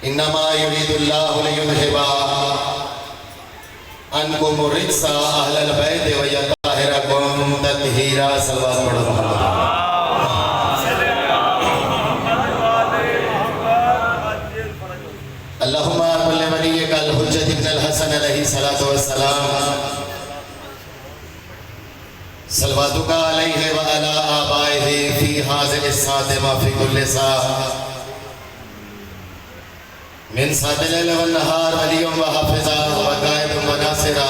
इन्नमा युरीदुल्लाहु लियुज़हिबा अन्कुम रिज्सा अहलल बैत व यताहिरकुम तत्हीरा। सल्लल्लाहु अलैहि वसल्लम। अल्लाहुम्मा कुल्ले वलिय्यिकल हुज्जत इब्नुल हसन अलैहि सलातु वस्सलाम सल्वातुका अलैहि व अला आबाइहि फी हाज़िहि सातिमा फी कुल्लि सा मिन सातिल लैल वन नहार वलियुम व हाफिज़ा व काइदुम व नासिरा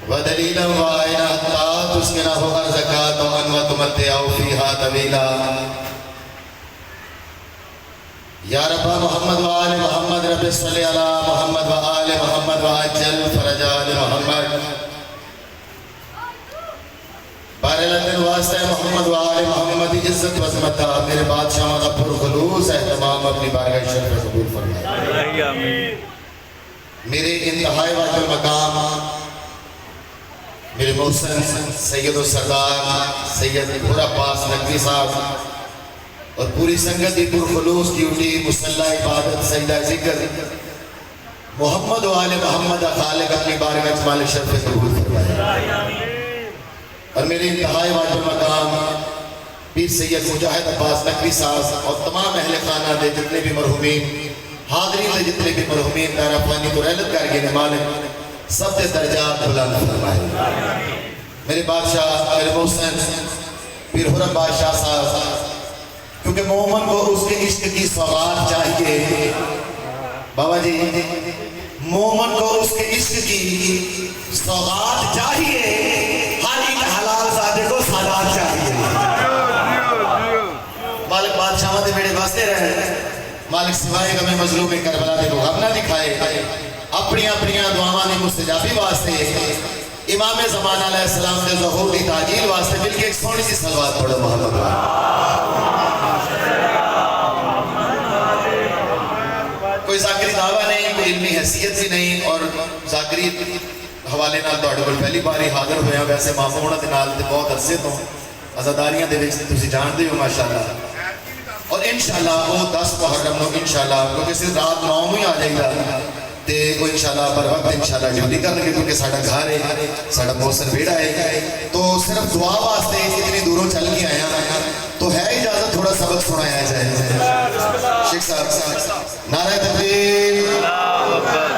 व दलीलन व आइना हत्ता तुस्किनहु अर्ज़कातुन व तुमत्तिअहु फीहा तवीला। या रब्बा मोहम्मद व आले मोहम्मद रब्बि सल्लि अला मोहम्मद व आले मोहम्मद व अज्जल फरज आले मोहम्मद बारिलतन वास्ते मोहम्मद व आले मोहम्मद इज्जत व अज़मत मेरे बादशाह का पुरखुलूस एहतमाम अपनी बारगाह शरीफ में कबूल फरमाए। आमीन। मेरे इंतहाई वाजिब मकाम मेरे मोहसिन सैयद व सरदार सैयद बुरा अब्बास नकवी साहब और पूरी संगत की पुरखुलूस ड्यूटी मुसल्ला इबादत सजदा जिक्र मोहम्मद व आले मोहम्मद खालिक अपनी बारगाह मालिक शरीफ में कबूल फरमाए। और मेरे इंतहाई वाजिब मकाम पीर सैयद मुजाहिद अब्बास नकवी साहब और तमाम अहले खाना दे जितने भी मरहूमीन हाज़रीन दे जितने भी मरहूमीन दारा पानी को रहलत करके ने मालिक सब दे दर्जात बुलंद फरमाए। मेरे बादशाह मेरे मोहसिन पीर हुर्रम बादशाह साहब क्योंकि मोमन को उसके इश्क की सौगात चाहिए बाबा जी, मोमन को उसके इश्क की सौगात चाहिए, हर एक हलाल सादे को सादात चाहिए। मालिक बादशाह दे बेड़े वास्ते रहे मालिक सिवाय गमे मजलूम करबला दे को गम ना दिखाए अपनी अपनी दुआवां दी मुस्तजाबी वास्ते इमाम ज़माना अलैहिस्सलाम दे ज़हूर दी ताजील वास्ते मिलके एक सोहनी सी सलवात पढ़ो मोहम्मद। कोई ज़ाकरी दावा नहीं, कोई इल्मी हैसियत भी नहीं और ज़ाकरी हवाले नाल तुहाडे कोल पहली बार ही हाज़र होया। वैसे मामू होना दे नाल ते बहुत अरसे तो आज़ादारियां दे विच तुसीं जानदे हो माशाअल्लाह। और इंशाअल्लाह वो 10 मुहर्रम नो इंशाअल्लाह क्योंकि सिर्फ रात 9 में आ जाएगा ते वो इंशाअल्लाह पर वक्त इंशाअल्लाह ड्यूटी करनगे क्योंकि साडा घर है साडा मोहसिन बेड़ा है। तो सिर्फ दुआ वास्ते इतनी दूरों चल के आया तो है इजाजत थोड़ा सबक सुनाया जाए। शेख साहब नारे तकबीर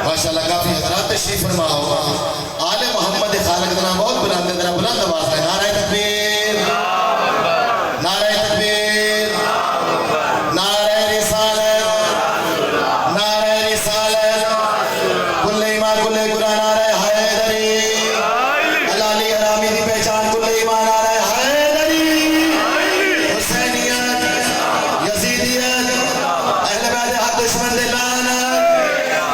माशाअल्लाह काफी हजरात तशरीफ फरमा होगा। आले मोहम्मद खालिक का नाम बहुत बुलंद है, जरा बुलंद आवाज में नारे तकबीर नारे तकबीर नारे रिसालत नारे रिसालत कुल्ले ईमान कुल्ले कुरान नारे हैदरी अलाली हरामी दी पहचान कुल्ले ईमान नारे हैदरी हुसैनियत यजीदियत अहले बैत हक दुश्मन दे लानत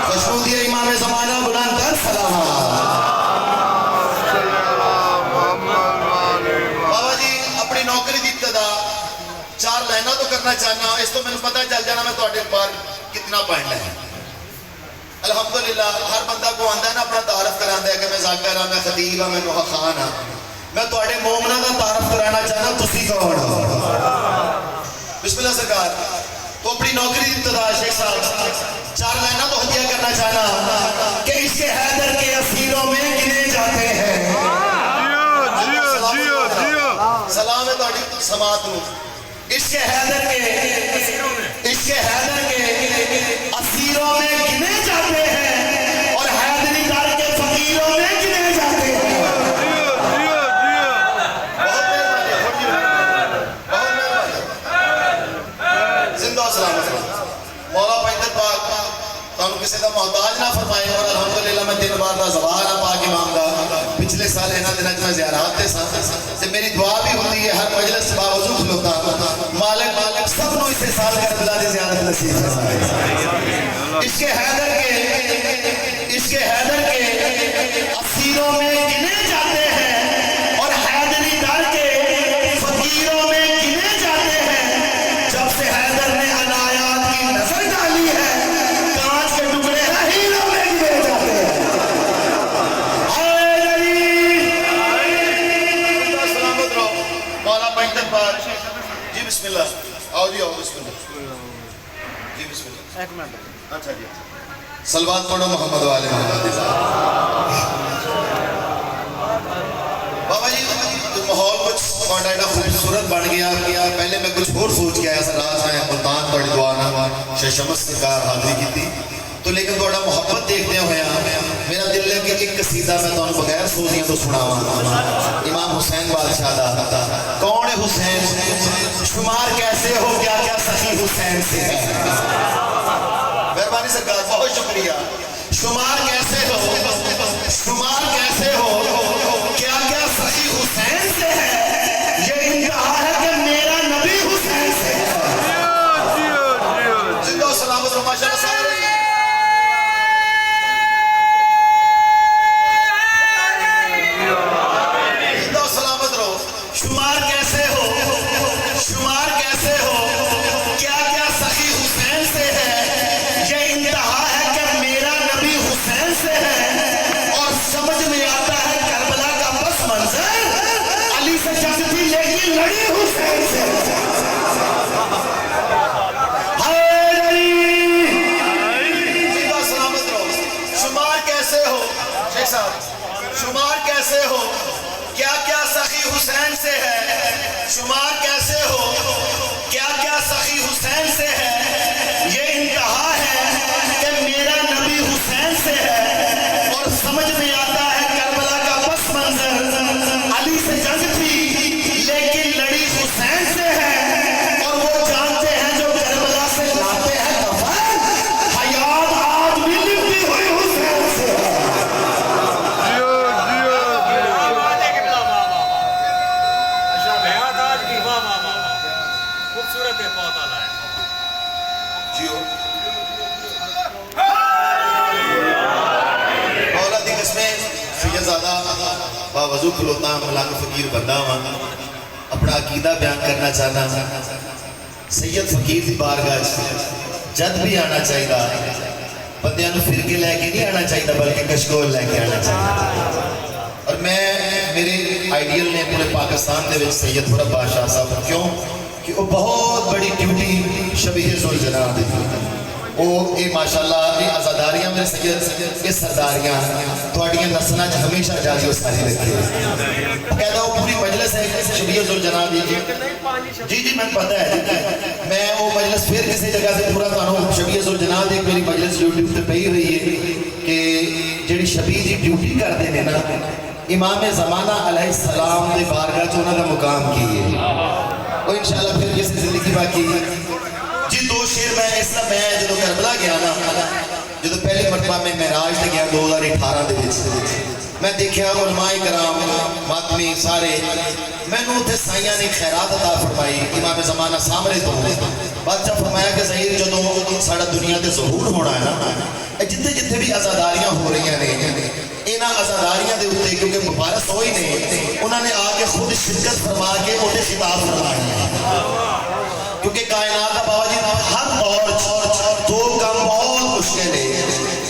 खुशबूदी इमाम ज़माना बुलंद कर सलाम। बाबा जी अपनी नौकरी की इब्तिदा 4 लाइना तो करना चाहना, इस तो मैंने पता चल जाना मैं तुहाडे बार कितना पढ़ना है। अल्हम्दुलिल्लाह हर बंदा को आंदा है ना अपना तारफ करांदा है कि मैं ज़ाकिर हां मैं खतीब हां मैं नूहा खान हां। मैं तुहाडे मोमना का तारफ कराना चाहना तुसी कौन हो। बिस्मिल्लाह सरकार। तो अपनी नौकरी की इब्तिदा शेख साहब 4 लाइना तो हदिया करना चाहना कि इसके हैदर के असीरों में गिने जाते हैं। सलाम है तुहाडी समात नूं। इसके हैदर के असीरों में गिने जाते हैं और हैदरी दर के फकीरों में गिने जाते हैं। बहुत मेहरबानी जिंदा सलामत मौला पैदल पाक तुहानू किसी का मोहताज ना फरमाए। और अल्हम्दुलिल्लाह मैं 3 बार का ज़बान पाक इमाम दा पिछले साल इन्हां दिनां च मैं ज़ियारत ते सा ते मेरी दुआ भी होती है हर मजलिस बावजूद खलोता मालिक सब नो इसे साल करबला दी ज़ियारत नसीब फरमाए। इसके हैदर के असीरों में गिने जाते हैं और हैदरी दर के फकीरों में गिने जाते हैं। जब से हैदर ने अनायात की नजर डाली है कांच के टुकड़े हीरों में गिने जाते हैं। सलामत रहो मौला पैदल पाक जी बिस्मिल्लाह आओ जी आओ बिस्मिल्लाह। जी बिस्मिल्लाह। एक मिनट। अच्छा जी, सलवात पढ़ो मोहम्मद वाले मोहम्मद। बाबा जी तो माहौल कुछ खूबसूरत बन गया। पहले मैं कुछ और सोच के आया सर, रात मैं मुल्तान थोड़ी दुआ ना शेख शमस सरकार हाजिरी की थी, तो लेकिन थोड़ा मोहब्बत देखते हुए मेरा दिल है कि एक कसीदा मैं तो बगैर सोचिया तो सुनावा। इमाम हुसैन बादशाह दा। कौन है हुसैन? शुमार कैसे हो क्या क्या सखी हुसैन से है। मेहरबानी सरकार, बहुत शुक्रिया। शुमार कैसे हो, शुमार कैसे हो क्या क्या सखी हुसैन से है। ये इंतहा है कि मेरा नबी हुसैन से है। जिंदा सलामत हो माशाअल्लाह सारे। शुमार कैसे हो, शुमार कैसे हो क्या क्या सखी हुसैन से है। ये इंतहा है कि मेरा नबी हुसैन से है। और समझ में आता है करबला का बस मंजर, अली से जंग थी लेकिन लड़ी हुसैन से। सलामत रहो। शुमार कैसे हो शेख साहब, शुमार कैसे हो क्या क्या सखी हुसैन से है। शुमार कैसे हो क्या क्या सखी हुसैन से है। ये इंतहा है कि मेरा नबी हुसैन से है। और समझ में आता है करबला का बस मंजर, अली से जंग थी लेकिन लड़ी हुसैन से है। और वो जानते हैं जो करबला से लाते हैं कफन, हयात आज भी लिपटी हुई हुसैन से है। वजू खलोता मलांग फकीर बंदा वा, अपना अकीदा बयान करना चाहना। सैयद फकीर की बारगाह जद भी आना चाहिए, बंदियां नूं फिर के लैके नहीं आना चाहिए बल्कि कशकोल लैके आना चाहिए। और मैं मेरे आइडियल ने पूरे पाकिस्तान के सैयदपुर बादशाह साहब, क्यों कि वो बहुत बड़ी ड्यूटी शबीह जुल जनाब दी। वो ये माशाल्लाह ये आज़ादारियां मेरे सैयद ये सरदारियां थोड़ियां नस्लों च हमेशा जारी सारी रखी है। कहता वो पूरी मजलिस है शबीह जुल जनाब दी। जी जी मैं पता है, मैं वो मजलिस फिर किसी जगह से पूरा तुहानू शबीह जुल जनाब दी मेरी मजलिस यूट्यूब पे पई हुई है कि जिहड़ी शबीह की ड्यूटी करते हैं ना, इमाम ज़माना अलैहिस्सलाम दे बारगाह च उन्हां दा मुकाम की है। वो इंशाअल्लाह फिर किसी जिंदगी बाकी जी। दो शेर मैं इसका मैं जो करबला गया ना, जो पहली मरतबा मैं महराज से गया 2018 मैं देखा उलमाए कराम मातमी सारे मैनू उत्थे साइयां ने खैरात अता फरमाई। इमाम ज़माना सामने तो बादशाह फरमाया कि ज़हीर जो साड़ा दुनिया से ज़हूर होना है ना, जिथे जिथे भी आज़ादारियां हो रही ने इन्हां आज़ादारियां दे उत्ते क्योंकि मुबारक होई ने उन्होंने आके खुद शिरकत फरमा के उन्हें खिताब फरमाया। क्योंकि कायनात का बाबा जी हर दौर दो काम बहुत मुश्किल है।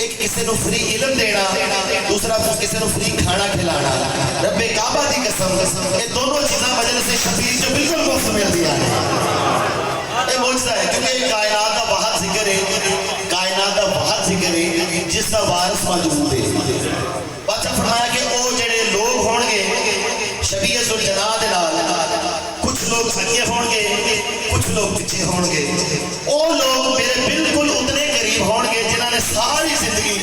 एक किसी को फ्री इलम देना, दूसरा किसी को फ्री खाना खिलाना। रब्बे काबा दी कसम ये दोनों चीज़ां मजलिस शफीर जो बिल्कुल मुफ्त मिलती है। ये मौजूदा है क्योंकि कायनात का बहुत जिक्र है, कायनात का बहुत जिक्र है जिसका वारिस मौजूद है। बादशाह फरमाया कि वो जेडे लोग होंगे शबीह जुल जनाह दे नाल, कुछ लोग सच्चे होंगे कुछ लोग पिछे होंगे। वो लोग मेरे बिल्कुल उतने करीब होंगे जिन्होंने सारी जिंदगी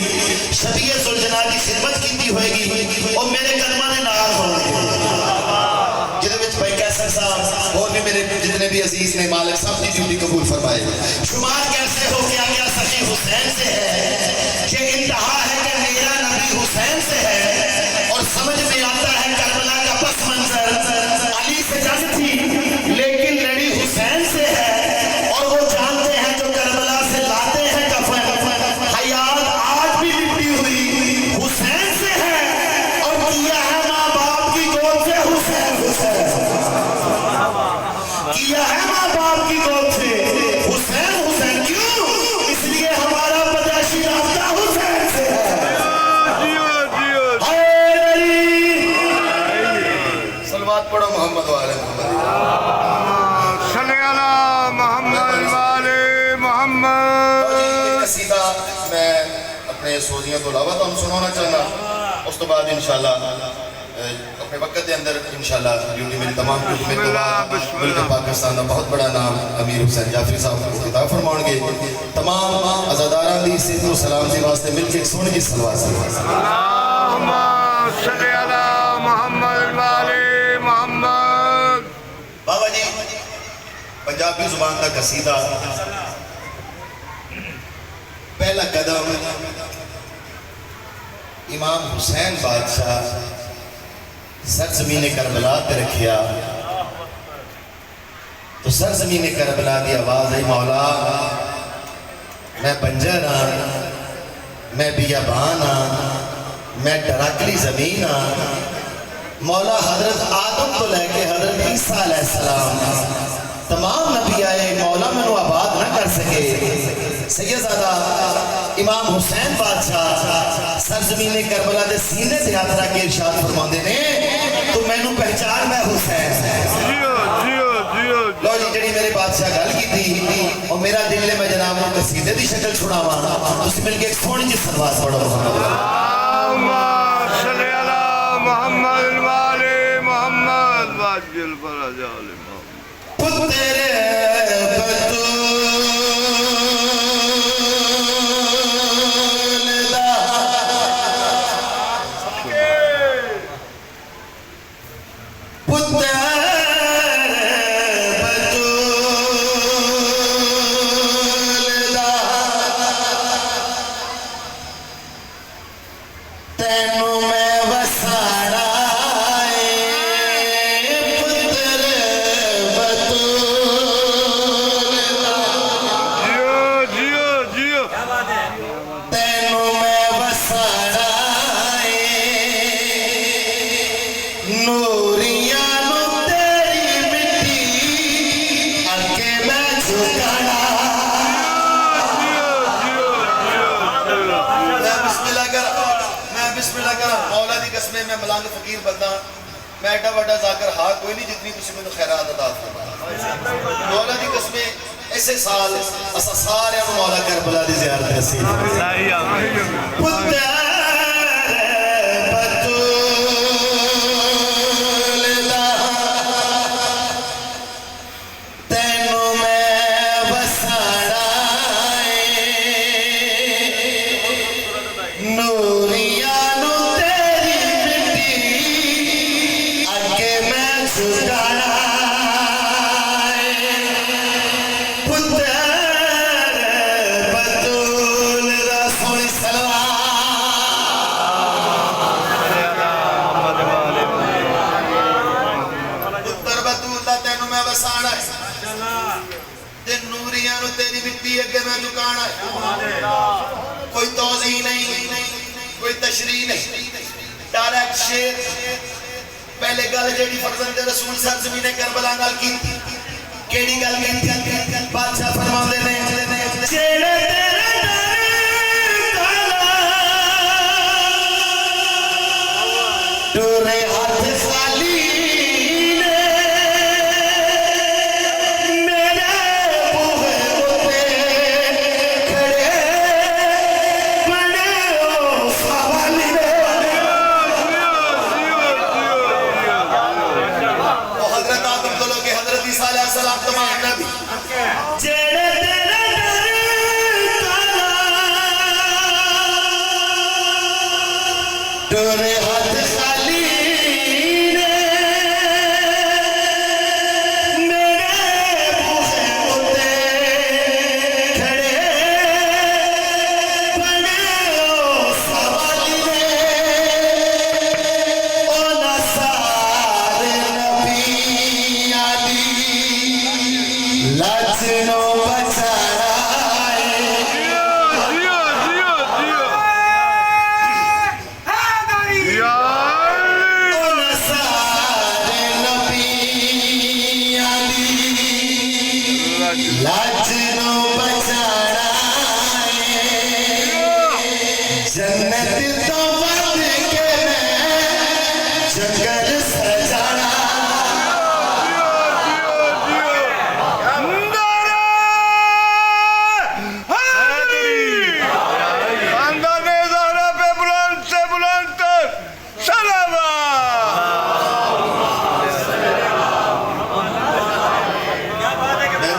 शबीह जुल जनाह की खिदमत की होगी और मेरे कदमां दे नाल होंगे। जिहदे विच भाई कैसर साहब और भी मेरे जितने भी अजीज ने मालिक सब की ड्यूटी कबूल फरमाए। शुमार कैसे हो क्या क्या सखी हुसैन से है। ये इंतहा है कि मेरा नबी हुसैन से है। और समझ में आता है करबला का पस मंजर, अली से जंग थी लेकिन लड़ी हुसैन से है। और वो जानते हैं जो करबला से लाते हैं कफन, हयात आज भी लिपटी हुई हुसैन से है। और किया है माँ बाप की गोद से हुसैन हुसैन, किया है माँ बाप की गोद से हुसैन हुसैन। क्यों? इसलिए हमारा पैदाशी रास्ता हुसैन से है। सलवात पढ़ो मोहम्मद वाले मोहम्मद। सल्ले अला मोहम्मद वाले मोहम्मद। मैं अपने सोजियां तो अलावा तुम सुनाना चाहना, उस तो बाद इंशाल्लाह अपने वक्त के अंदर इंशाल्लाह ड्यूटी मेरी तमाम मुल्क पाकिस्तान का बहुत बड़ा नाम अमीर हुसैन जाफरी साहब को खिताब फरमाएंगे। तमाम अज़ादारां दी सिद्ध और सलाम के वास्ते मिलके एक सोहनी जी सलवात बाबा जी पंजाबी जुबान का कसीदा पहला कदम इमाम हुसैन बादशाह सरजमीन करबला पे रखिया तो सरजमीन करबला की आवाज आई, मौला मैं बंजर हाँ, मैं बियाबान हाँ, मैं डराकली जमीन हाँ। मौला हजरत आदम तो लैके हजरत ईसा अलैहिस्सलाम तमाम नबी आए, मौला मैनू आबाद ना कर सके। सैयदजादा इमाम हुसैन बादशाह सरजमीन करबला दे सीने ते हाथ रख के इरशाद फरमाते ने, तू मैनू पहचान मैं हुसैन। लो जी जी मेरे बादशाह गल की थी और मेरा दिल ने मैं जनाब को कसीदे की शक्ल छुड़ावा, तुम मिलके एक सोहनी जी सलवात पढ़ो। मैं मलांग फकीर बंदा, मैं एडा वड्डा जाकर हा कोई नहीं जितनी तुम मैंने खैरात अदा फरमाई। मौला दी कसमें ऐसे साल असा सारे मौला करबला दी ज़ियारत नसीब कोई तौज़ीह नहीं, कोई तशरीह नहीं, डायरेक्ट शेर। पहले गल जेडी फरजंद रसूल सरजमीन करबला नाल की केड़ी गल की बादशाह फरमांदे ने, जेड़े तेरे डोरे हाथ खाली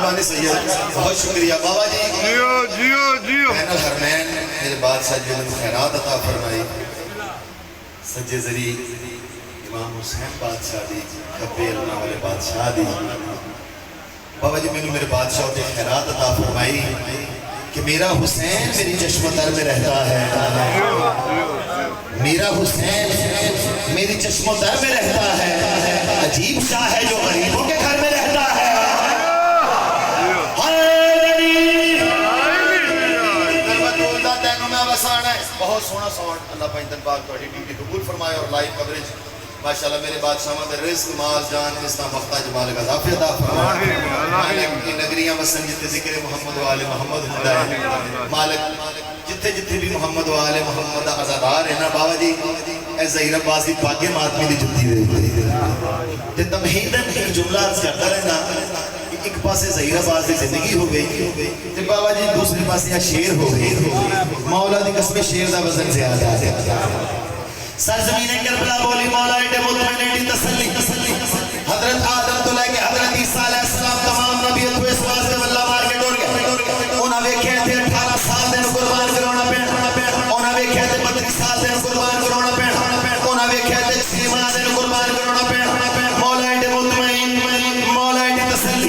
मेहरबानी सैयद, बहुत शुक्रिया बाबा जी। जियो जियो जियो। पैनल हरमैन मेरे बादशाह जी ने खैरात अता फरमाई। सज्जे जरी इमाम हुसैन बादशाह दी, खब्बे अल्लाह वाले बादशाह दी। बाबा जी मैंने मेरे बादशाह ने खैरात अता फरमाई कि मेरा हुसैन मेरी चश्मोतर में रहता है, मेरा हुसैन मेरी चश्मोतर में रहता है। अजीब सा है जो गरीबों के घर में रहता है। बहुत सोहना साउंड अल्लाह पाक तुम्हारी ड्यूटी कबूल फरमाए और लाइव कवरेज माशाल्लाह मेरे बादशाह में रिज़्क़ माल जान इसका मख्ता जमाल का इज़ाफ़ा अता फरमाए। मालिक नगरियां वसन जिथे ज़िक्र मोहम्मद वाले मोहम्मद हुंदा है, मालिक जिथे जिथे भी मोहम्मद वाले मोहम्मद आज़ादार है ना बाबा जी ए ज़हीराबाद की भाग्य मातमी दी जुत्ती दे ते तमहीदन एक जुमला अर्ज़ करता रहना। एक पासे ज़हीराबाद की जिंदगी हो गई ते बाबा जी दूसरे पासे शेर हो गए। मौला दी कसम शेर दा वजन ज़्यादा है। सरजमीने करबला बोली मौला एडे मुतमिन एडी तसल्ली हजरत आदम तो लेके हजरत ईसा अलैहि सलाम तमाम नबीयत को इस वास्ते वल्ला मार के डोर गए। उन्हां वेखे थे 18 साल दिन कुर्बान करवाना पैना, उन्हां वेखे थे 32 साल दिन कुर्बान करवाना पैना, उन्हां वेखे थे 6 माह दिन कुर्बान करवाना पैना। मौला एडे मुतमिन मौला एडी तसल्ली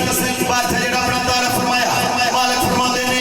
बादशाह जेड़ा अपना तारीफ फरमाया मालिक फरमाते ने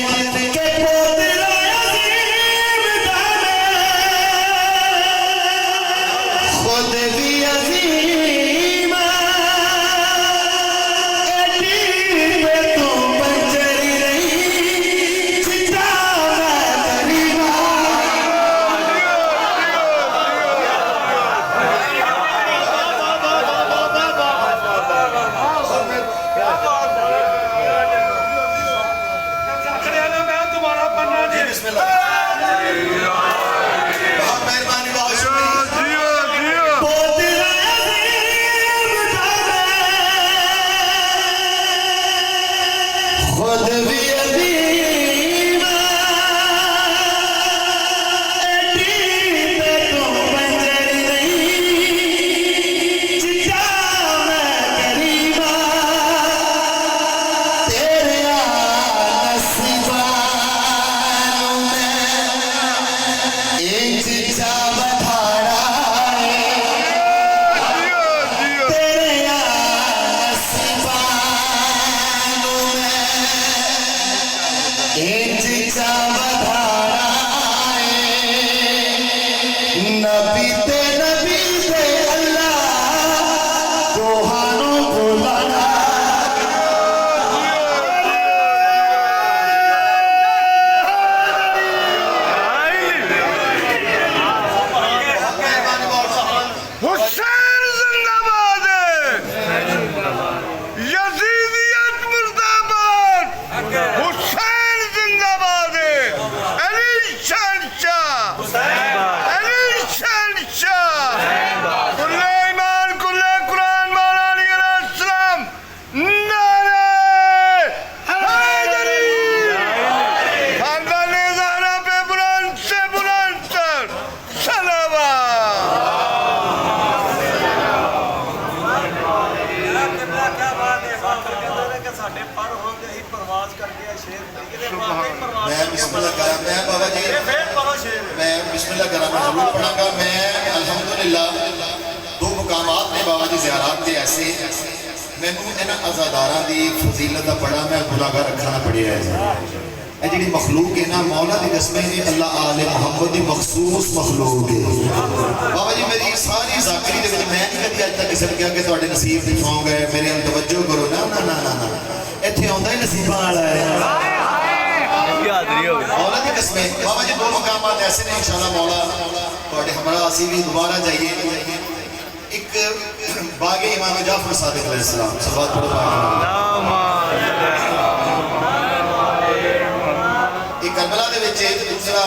कि मखलूक है ना मौला की कसम है अल्लाह आले मोहम्मद की मखसूस मखलूक है। बाबा जी मेरी सारी ज़ाकरी दे विच मैं नहीं कभी अज तक किसी ने कहा कि तुहाडे नसीब दी सौंग है मेरे अल तवज्जो करो ना ना ना ना ना इत्थे आउंदा ही नसीबां वाला है। मौला की कसम है बाबा जी दो मकामात ऐसे ने इंशाअल्लाह मौला तुहाडे हमरा असीं भी दोबारा जाइए। एक बागे इमाम जाफर सादिक अलैहिस्सलाम सलावत पढ़ो करबला दे विच दूसरा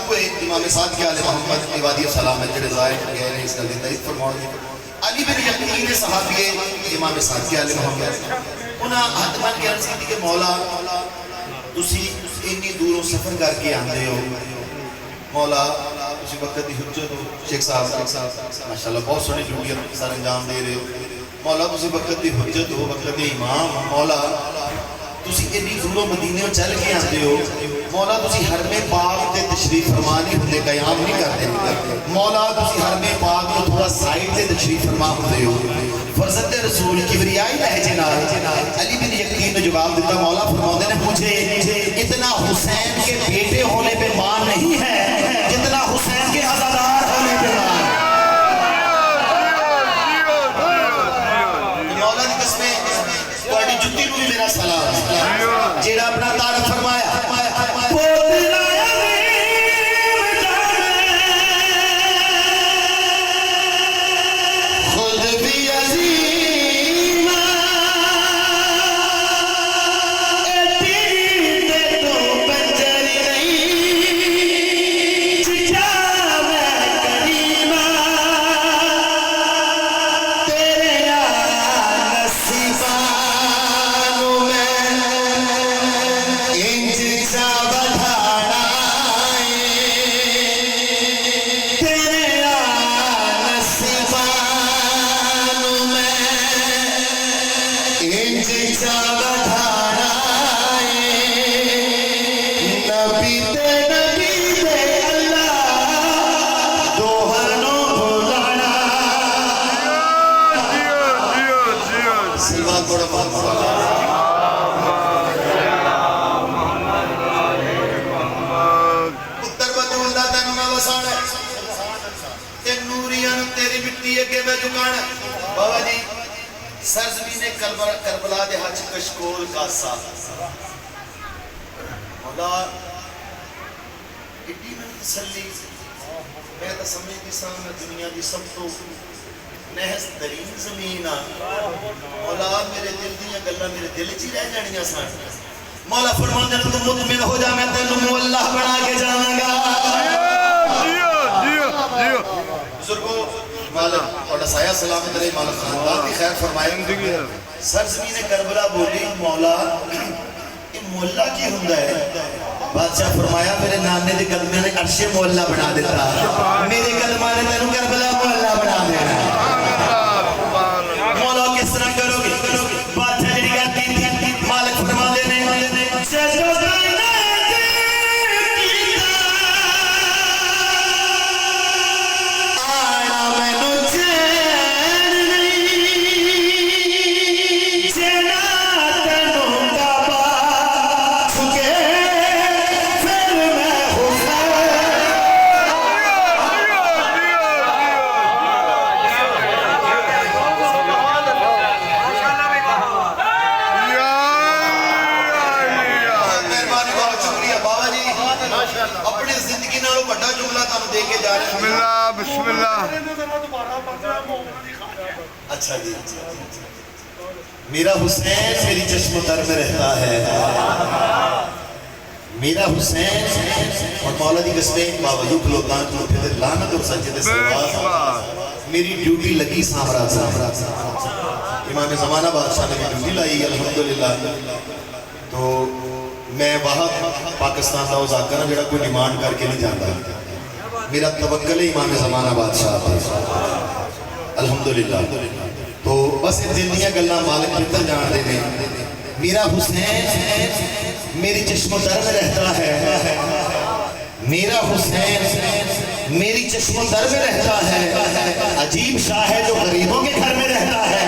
हुए इमाम सादिक आले मोहम्मद इबादी सलाम जेड़े ज़ाहिर गए ने इस गल दी तारीफ फरमाउणगे। अली बिन यकीन सहाबी इमाम सादिक आले मोहम्मद उन्हां हद बन के अर्ज़ की कि मौला तुसी इन्नी दूरों सफर करके आंदे हो मौला तुसी वक्त दी हुज्जत हो शेख साहब माशाअल्लाह बहुत सोहनी ड्यूटी सर अंजाम दे रहे हो मौला तुसी वक्त दी हुज्जत हो वक्त दे इमाम मौला तुसी इन्नी दूरों मदीने चल के आते हो मौला तुसी हरमे पाक ते तशरीफ फरमा नहीं होंदे कयाम नहीं करते मौला तुसी हरमे पाक को थोड़ा साइड ते तशरीफ फरमा होंदे हो फरजत रसूल किबरियाई लहजे नाल अली बिन यकीन ने जवाब दिता मौला फरमाते ने मुझे इतना हुसैन के बेटे होने पे मान नहीं है जितना हुसैन के अज़ादार होने पे मान मौला दी कसमें तुहाडी जुत्ती नूं मेरा सलाम जेड़ा अपना तारफ फरमाया बाबा जी सरजमीने करबला दे हज कशकोल कासा मौला इतनी मैं तसल्ली मैं तो समझती सा मैं दुनिया की सब तो नहस तरीन जमीन मौला मेरे दिल दी गल्लां मेरे दिल च ही रह जानियां सन मौला फरमांदे तू मुतमिन हो जा मैं तेनू मुअल्लाह बना के जावांगा बुजुर्गो मालिक और साया सलामत रहे मालिक खानदान की खैर फरमाए सरजमीने करबला बोली मौला ये मोहल्ला की हुंदा है बादशाह फरमाया मेरे नाने दे कलमे ने अर्शे मोहल्ला बना दिता मेरे कलमा ने तेनू करबला मोहल्ला बना देना मौला किस तरह करोगे बादशाह जी कहती थी मालिक फरमाते ने अच्छा जी मेरा हुसैन मेरी चश्मोतर में रहता है मेरा हुसैन और मौला दी कसमें बावजूद खलोता झूठे ते लानत और सच्चे ते सलवात मेरी ड्यूटी लगी सामराज इमाम ज़माना बादशाह ने ड्यूटी लाई अल्हम्दुलिल्लाह तो मैं वहाँ पाकिस्तान का उजाकर हाँ जो कोई डिमांड करके नहीं जाता मेरा तवक्कल है इमाम ज़माना बादशाह अल्हम्दुलिल्लाह तो बस दिन दी गल्लां मालिक बेहतर जानते हैं मेरा हुसैन मेरी चश्मोतर में रहता है मेरा हुसैन मेरी चश्मोतर में रहता है अजीब शाह है जो गरीबों के घर में रहता है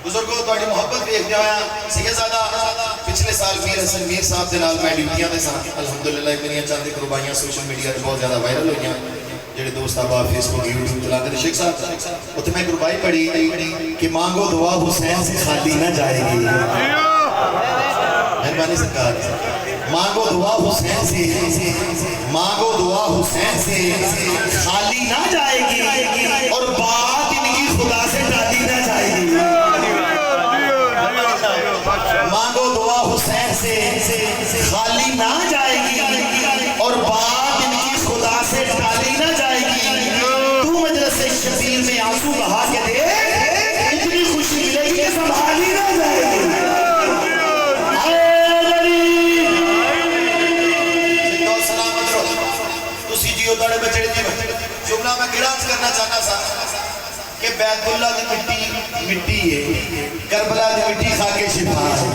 बुजुर्गों तुहाडी मोहब्बत देखते हुए सैयदजादा पिछले साल मीर हसन मीर साहब के नाल मैं ड्यूटियां दे सन अल्हम्दुलिल्लाह मेरी चंद कुर्बानियां सोशल मीडिया पे बहुत ज्यादा वायरल हुई जेडे दोस्त आबा फेसबुक यूट्यूब चलाते थे शेख साहब उत्थे मैं गुरबाई पढ़ी कि मांगो दुआ हुसैन से खाली ना जाएगी मेहरबानी सरकार मांगो दुआ हुसैन से मांगो दुआ हुसैन से खाली ना जाएगी और बात इनकी खुदा से टाली ना जाएगी मांगो दुआ हुसैन से खाली ना जाएगी और बात इनकी खुदा से टाली ना जाएगी तू मजलिस शबीर में आंसू बहा के देख इतनी खुशी मिलेगी कि संभाली ना जाएगी जुमला मैं गिराज करना चाहता था कि बैतुल्लाह की मिट्टी मिट्टी है करबला की मिट्टी खा के शिफा है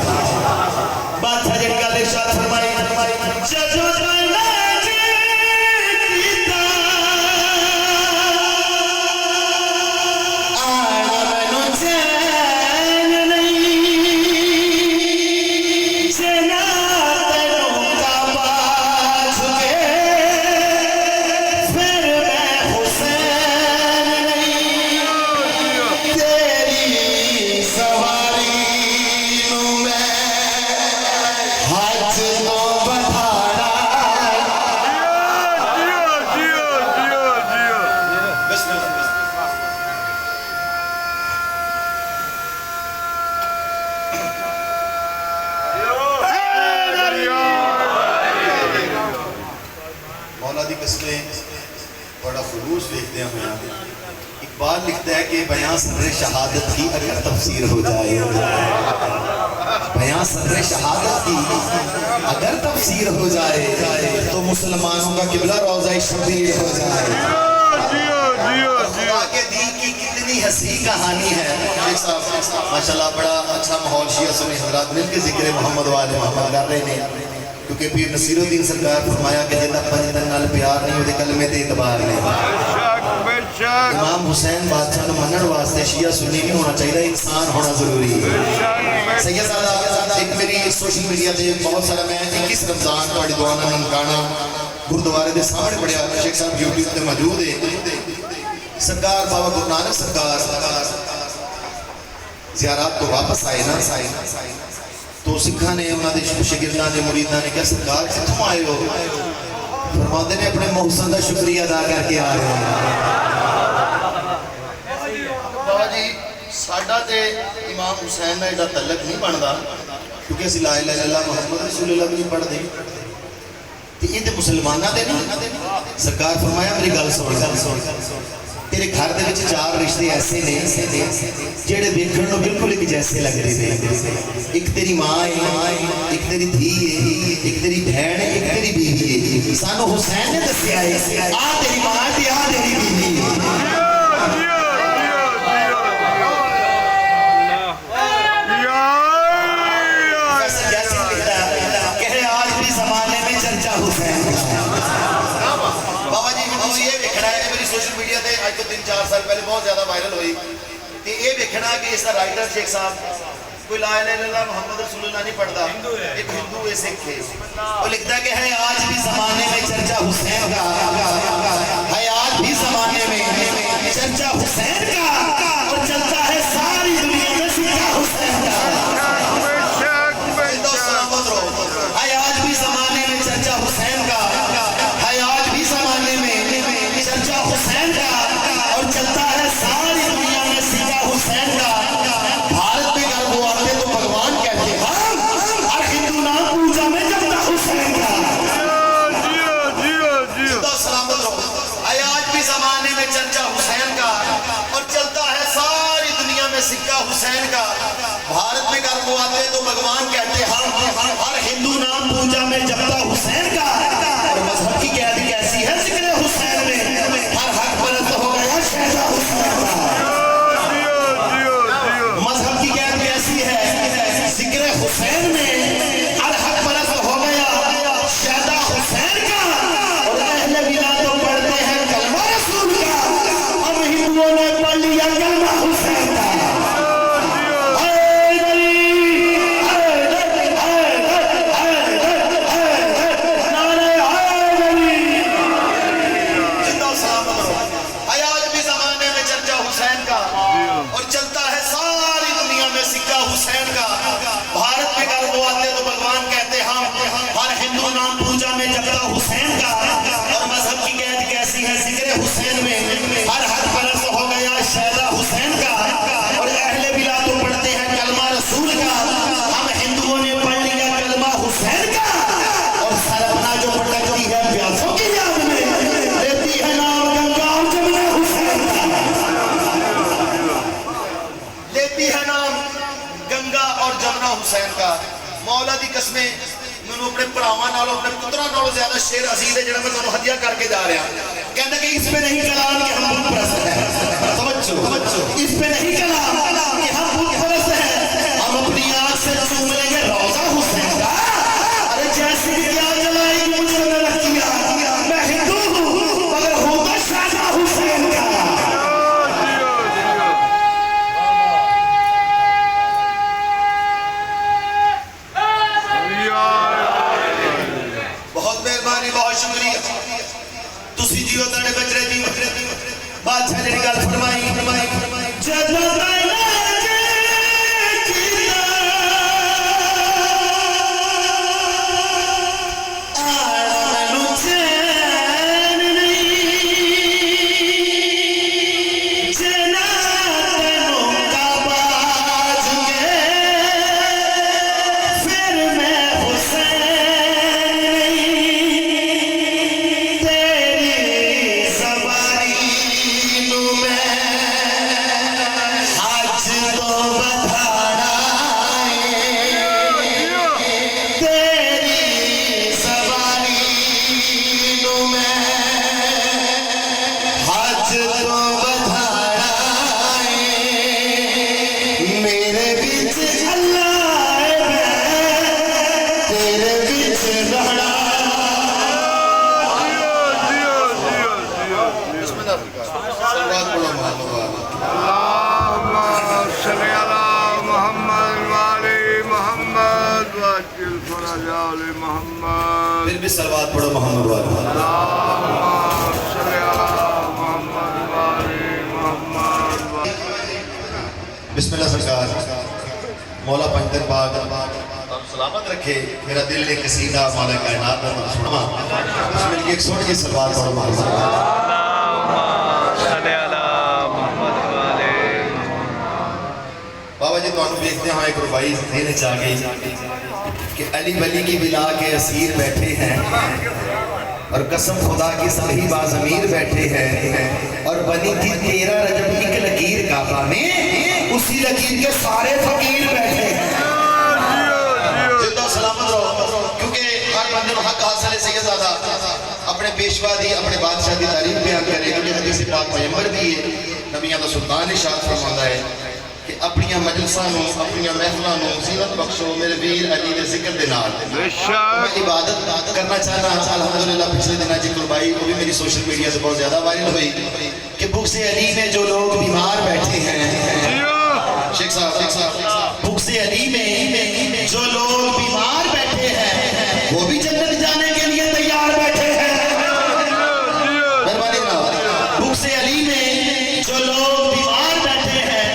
मौला दी कसमें बड़ा खलूस देखते हुए इकबाल लिखता है कि बयां सदर शहादत की अगर तफसीर हो जाए, बयां सदर शहादत की अगर तफसीर हो जाए तो मुसलमानों का किबला रोज़ा शबीर हो जाए। खुदा के दी की कितनी हंसी कहानी है। शेख साहब माशाल्लाह बड़ा अच्छा माहौल शिया सुन्नी हज़रात मिल के जिक्र मोहम्मद वाले मोहम्मद कर रहे हैं, क्योंकि पीर नसीरुद्दीन सरकार फरमाया कि जिन्ना पंज दिन नाल प्यार नहीं होते कलमे ते इतबार नहीं। इमाम हुसैन बादशाह को मनण वास्ते शिया सुन्नी नहीं होना चाहिए, इंसान होना जरूरी है। सैयद साहब एक मेरी सोशल मीडिया पे बहुत सारा मैं 21 रमजान थोड़ी दुआ नाल गाना गुरुद्वारे के सामने पढ़िया, शेख साहब यूट्यूब पे मौजूद है। सरकार बाबा गुरु नानक सरकार ज़ियारत तो वापस आए ना तो सिखा ने उन्होंने शागिर्दां ने मुरीदां ने कहा सरकार कितों आए हो? फरमाते ने अपने मोहसन का शुक्रिया अदा करके आ रहे हैं। बाबा जी साडा ते इमाम हुसैन का एडा तलक नहीं बनता, क्योंकि असीं ला इलाहा इल्लल्लाह मुहम्मद रसूलुल्लाह भी नहीं पढ़ते ते ये ते मुसलमानां दे नहीं। सरकार फरमाया मेरी गल सुन, तेरे घर दे विच 4 रिश्ते ऐसे ने जेड़े देखण नूं बिल्कुल एक जैसे लगदे ने। एक तेरी मां है, एक तेरी धी है, एक तेरी बहन है, एक तेरी बीवी है। सानू हुसैन ने दस्सिया है आ तेरी मां ते आ तेरी बीवी है। सोशल मीडिया पे आज तो 3-4 साल पहले बहुत ज्यादा वायरल हुई तो ये देखना कि इसका राइटर शेख साहब कोई ला इलाहा इल्लल्लाह मुहम्मद रसूलुल्लाह नहीं पढ़ता, एक हिंदू है सिख है, वो लिखता कि है आज भी जमाने में चर्चा हुसैन का है, आज भी जमाने में चर्चा हुसैन का और चलता है सारी दुनिया में सिक्का हुसैन का। है आज भी जमाने में चर्चा हुसैन का, है आज भी जमाने में चर्चा हुसैन का और चलता है सारी दुनिया में सिक्का हुसैन का। भारत में गर्व आते तो भगवान कहते हैं हर हिंदू नाम पूजा में जपता हुसैन का। सलामत रहो। आज भी जमाने में चर्चा हुसैन का और चलता है सारी दुनिया में सिक्का हुसैन का। भारत में गर्व आते तो भगवान कहते हैं हर हिंदू नाम पूजा में जपता हुसैन का। और मजहब की कैद कैसी है जिक्र हुसैन में, हर हक परस्त हो गया शहदा हुसैन का। मजहब की कैद कैसी है जिक्र हुसैन में, हर हक परस्त हो गया शहदा हुसैन का। और अहले बिला तो पढ़ते हैं कलमा रसूल का, हम हिंदुओं ने पढ़ लिया कलमा हुसैन का। हुसैन का भारत में गर्व आते तो भगवान कहते हम हर हिंदू नाम पूजा में जपता हुसैन का। और मजहब की कैद कैसी है जिक्र हुसैन में, हर हक परस्त हो गया शहदा हुसैन का। और अहले बिला तो पढ़ते हैं कलमा रसूल का, हम हिंदुओं ने पढ़ लिया कलमा हुसैन का। और सरपना जो भटकती है प्यासों की याद में लेती है नाम गंगा और जमुना हुसैन का, लेती है नाम गंगा और जमुना हुसैन का। मौला दी कसमें मैनू अपने भरावां नालों अपने पुत्रों नालों ज्यादा शेर अजीज है, जो मैं तुहानू हदिया करके जा रहा। कहता कि इस पे नहीं कलाम कि हम बुत परस्त हैं। समझो इस पे नहीं कलाम कि हम बुत परस्त हैं, हम अपनी आंख से चूम लेंगे रोजा हुसैन का। अरे जैसे क्या जलाएगी मुझे न रखिया, मैं हिंदू हूँ मगर होगा शादा हुसैन का। जियो ताड़े बचरे जी बादशाह जी गल फरमाई जब फिर भी सलवात पढ़ो मोहम्मद वाले। बिस्मिल्लाह सरकार। मौला पंजर बाग सलामत रखे। मेरा दिल ने कसीदा मौला कायनात का सुना। बिस्मिल्लाह एक सुन के सलवात पढ़ो मोहम्मद। बाबा जी तुहानू देखते हैं एक रुबाई देने च आ गई कि अली वली की बिला के असीर बैठे हैं और कसम खुदा की सभी बाज़मीर बैठे हैं और बनी थी 13 रजब एक लकीर काबा में, उसी लकीर के सारे फकीर बैठे हैं। जिंदा सलामत रहो, क्योंकि हर बंदे को हक हासिल है। सैयदज़ादा अपने पेशवा दी अपने बादशाह की तारीफ बयान करे, क्योंकि हदीस पाक पैगंबर भी है, नबियां दा सुल्तान इरशाद फरमांदा है कि अपनी मजलिसां नूं अपनी महफिलां नूं ज़ीनत बख्शो मेरे वीर अली दे जिक्र दे नाल। मैं इबादत करना चाहना। अल्हम्दुलिल्लाह पिछले दिनों जी कुर्बाई वो भी मेरी सोशल मीडिया से बहुत ज़्यादा वायरल हुई कि बुग़्ज़ अली में जो लोग बीमार बैठे हैं, शेख साहब बुग़्ज़ अली में जो लोग बीमार बैठे हैं वो भी जन्नत जाने के लिए तैयार बैठे हैं। मेहरबानी ना, बुग़्ज़ अली में जो लोग बीमार बैठे हैं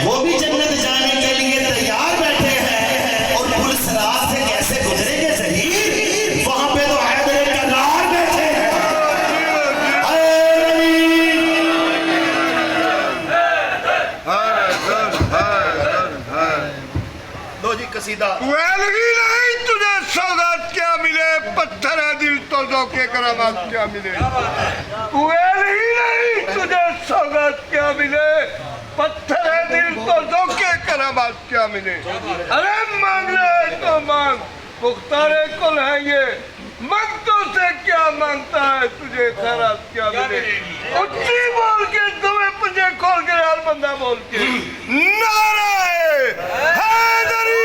वो भी जन्नत जाने के लिए तैयार बैठे हैं। और पुल सिरात से कैसे गुजरेंगे सही, वहां पे तो हैदर करार बैठे हैं। दो जी कसीदा। नहीं तुझे सौगात क्या मिले, पत्थर है दिल तो धोखे करामात क्या मिले। नहीं तुझे सौगात क्या मिले, पत्थर है दिल तो धोखे करामात क्या मिले। अरे मांग रहे तो मांग, पुख्तारे कुल है ये, मंगतों से क्या मांगता है, तुझे खैरात क्या मिले। उच्ची बोल के तुम्हें पंजे खोल के यार बंदा बोल के नारा हैदरी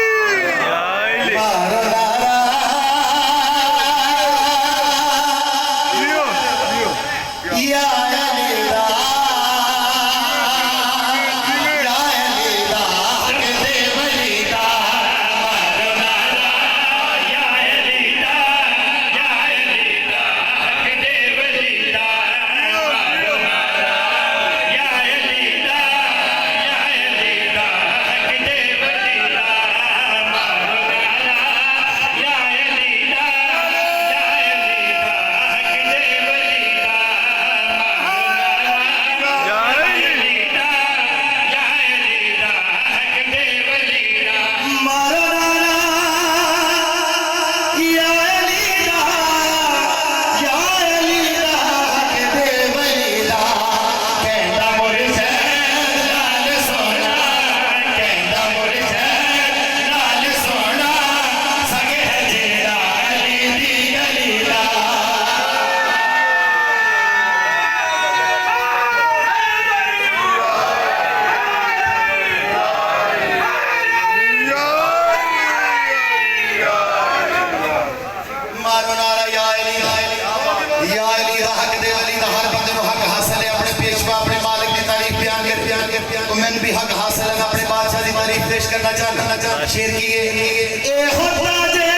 करना चाहना शेर की ये होता जे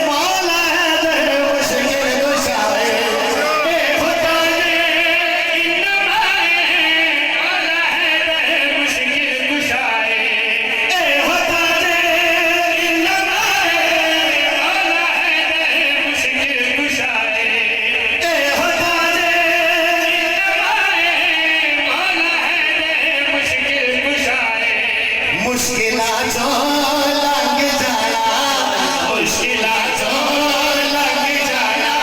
मौला है दर मुश्किल कुशाए। ये होता जे मौला है दर मुश्किल कुशाए। ये होता जे मौला है दर मुश्किल कुशाए। ये होता जे मुश्किलातों लग जाना, मुश्किलातों लग जाना,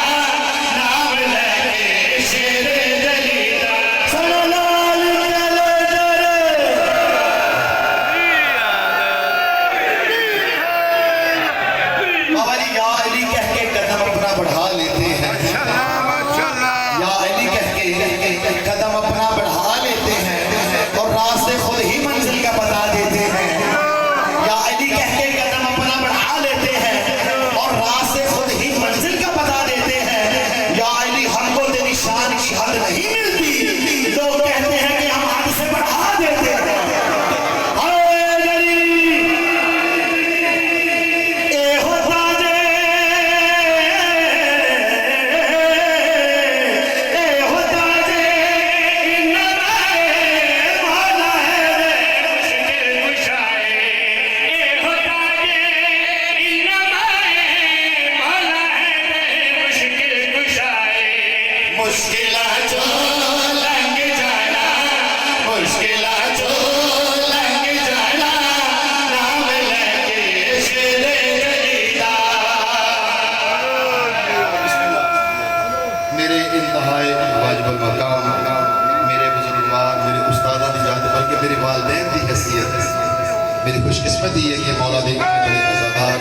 नाम लेके शेर दलीला सुनो लाल चले जरे। बाबा जी या अली कह के कदम अपना बढ़ा लेते हैं, या अली कह के कदम अपना बढ़ा लेते हैं और रास्ते खुद ही मंजिल का बता देते हैं। या अली हैसियत मेरी खुशकिस्मती है कि मौला बेगम के बड़े अज़ादार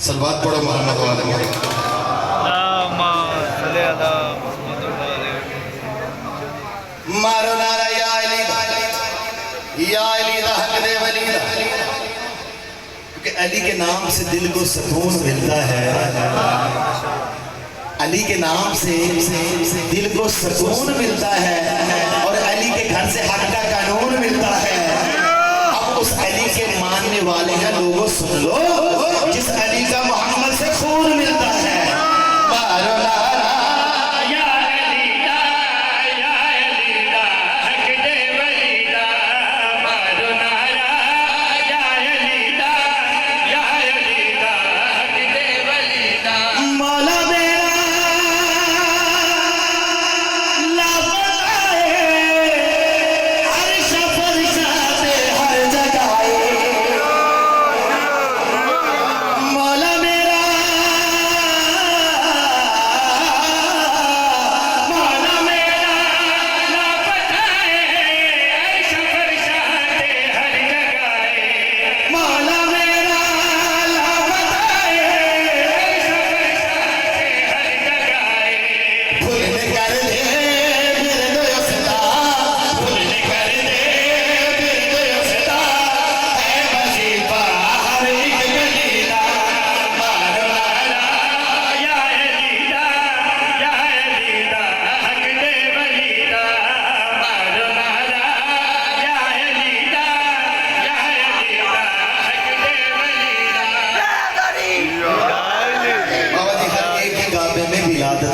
सलवात पढ़ो मोहम्मद वाले मारो नारा या अली दा हक दे वली दा, क्योंकि अली के नाम से दिल को सुकून मिलता है, अली के नाम से दिल को सुकून मिलता है और अली के घर से हक का कानून मिलता है। अब उस अली के मानने वाले हैं लोगों, सुन लो, जिस अली का मोहम्मद से खून मिलता है। मारो नारा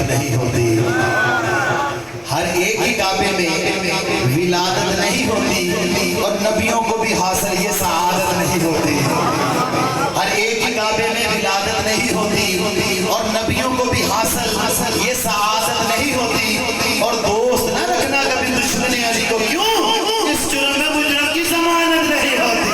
नहीं होती, हर एक ही काबे में विलादत नहीं होती और नबियों को भी हासिल ये सआदत नहीं होती। हर एक ही काबे में विलादत नहीं होती और नबियों को भी हासिल ये सआदत नहीं होती। और दोस्त न रखना कभी दुश्मन अली को, क्यों? इस जुर्म में मुजरम की जमानत नहीं होती।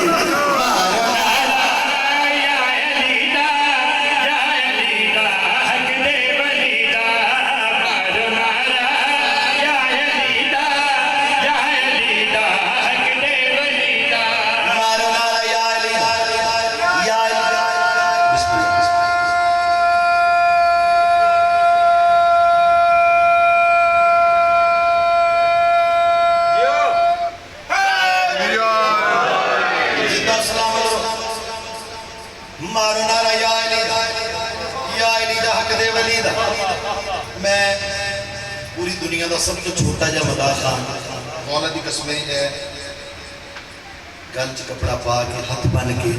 मैं पूरी दुनिया का सब तो छोटा जा मदा खान मौला दी कसम है, गल च कपड़ा पा के हथ बन के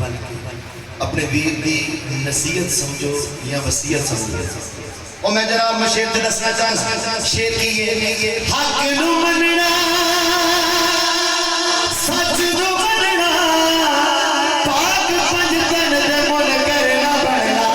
अपने वीर की नसीहत समझो या वसीयत समझो। और मैं जरा मैं शेर से दसना चाहता, शेर की ये हक नू मनना सच नू मनना पाक पंज तन दे मुल करना बनना।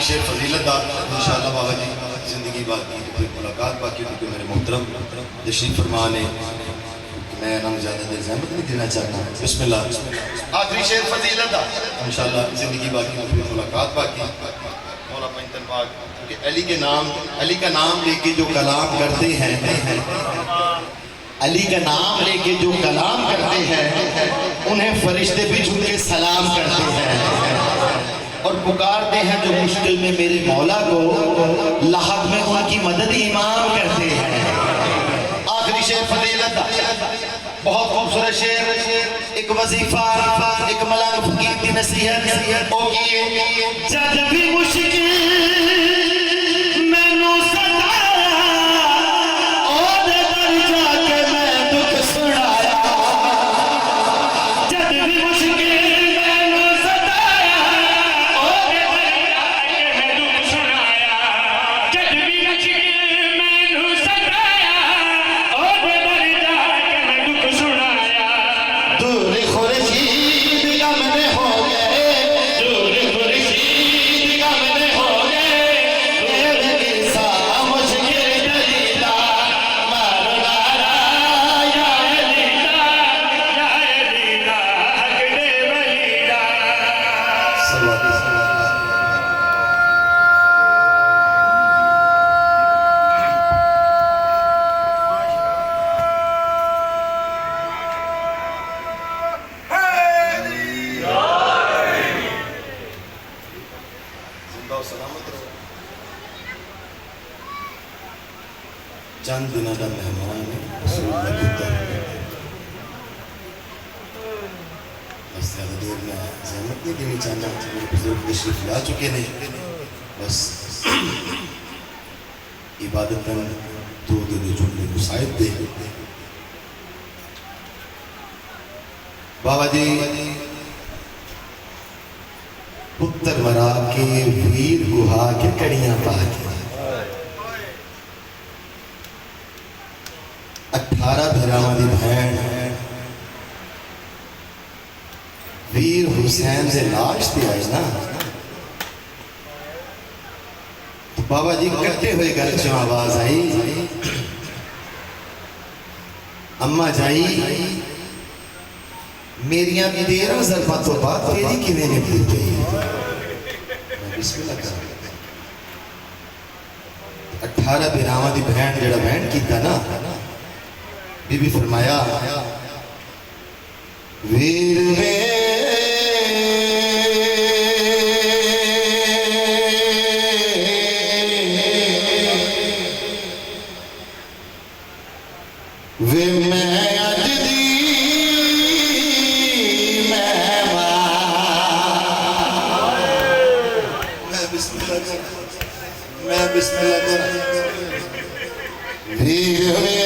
शेर फजीलत इंशाअल्लाह बाबा जी जिंदगी बाकी फिर मुलाकात बाकी, क्योंकि मेरे मोहतरम तशरीफ फरमा ने मैं नाम ज़्यादा देर ज़हमत नहीं देना चाहता। बिस्मिल्लाह आखिरी शेर फजीलत इंशाअल्लाह जिंदगी बाकी फिर मुलाकात बाकी। मौला पंजतन पाक, क्योंकि अली के नाम, अली का नाम लेके जो कलाम करते हैं, अली का नाम लेके जो कलाम करते हैं उन्हें फरिश्ते भी झुक के सलाम करते हैं और पुकारते हैं जो मुश्किल में मेरे मौला को, लाहक में उनकी मदद इमाम करते हैं। आखिरी शेर फजीलत बहुत खूबसूरत शेर, एक वजीफा, एक मलाक फकीर की नसीहत होगी। जब भी मुश्किल मैनू सताया, ओदे दर जाके मैं दुख सुनाया। जब भी मुश्किल मैनू सताया, ओदे दर जाके मैं दुख सुनाया। जब भी मुश्किल मैनू सताया, ओदे दर जाके मैं दुख सुनाया। दूर खुर्शीद गमने हो गए, दूर खुर्शीद गमने हो गए, मेरे किस्सा मुश्किल दलीला, मारो नारा या अलीदा, या अलीदा, हक दे वलीदा। चंद दिनों का मेहमान है रसूल का पुत्र। बस ज़्यादा देर में जहमत नहीं देनी चाहता, मेरे बुजुर्ग तशरीफ ला चुके नहीं। बस इबादत दो दिन जुड़ने को शायद दे। बाबा जी पुत्र मरा के वीर गुहा के कड़ियां पा के 18 भिरावां दी भैन वीर हुसैन से लाश पे आई ना, तो बाबा जी कट्टे हुए घर चो आवाज आई, अम्मा जाई मेरिया 13 ज़रफ़ां तो बाद तेरी किवें ने भूल गई। मैं बिस्मिल्लाह कर 18 भिरावां दी भैन जेड़ा भैन कीता ना, बीबी फरमाया वीर वे वे मैं अज दी मैं बिस्मिल्लाह कर वीर वे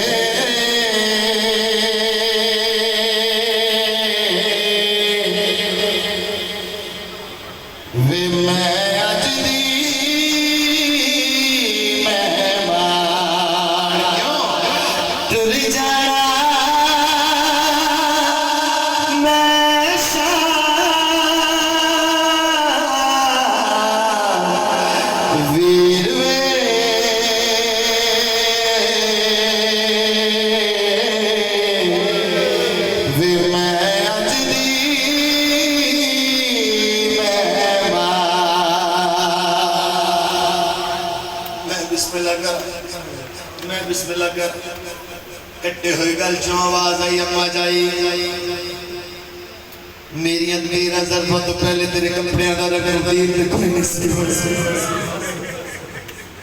बिस्मिल्लाह कर कट्टे हुए गल चो आवाज आई, अम्मा जाई मेरी 13 ज़रफ़ां तो पहले तेरे कपड़े का रंग तब्दील कोई नहीं सी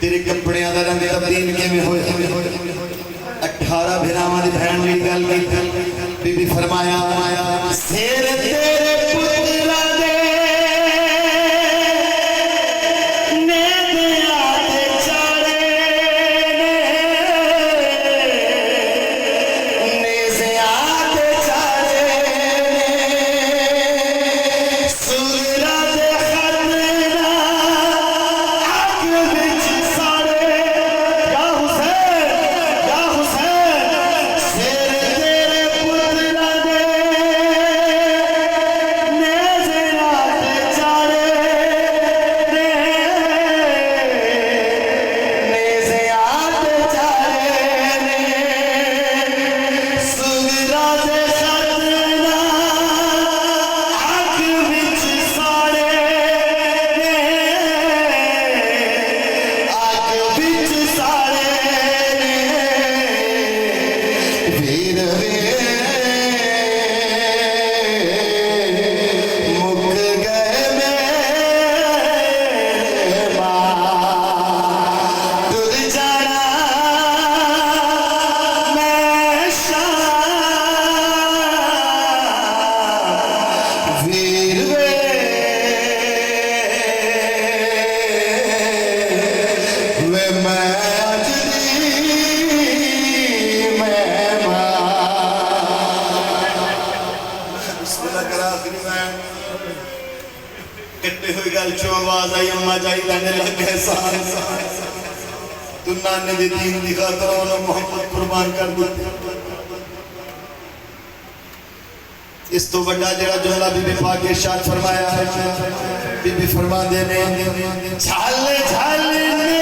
तेरे कपड़े का रंग तब्दील किवें होया। 18 भिरावां दी भैन मेरी गल की बीबी फरमाया सिर तेरे पुत्रा दे बिस्मिल्लाह करा आखिरी मैं कट्टे हुई गल चो आवाज आई अम्मा जाई लैने लग गए सांस तू नाने दी दीन दी खातर उन्होंने मोहब्बत कुर्बान कर दी इस तो बड़ा जड़ा जुमला बीबी पाक के इरशाद फरमाया है बीबी फरमांदे ने झल झल ने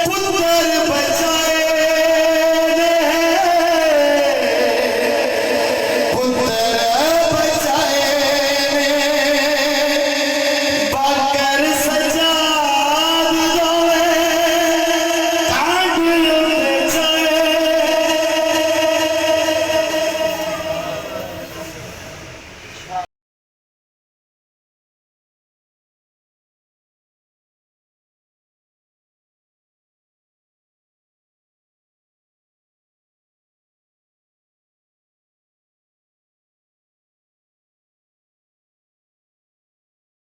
पुत्र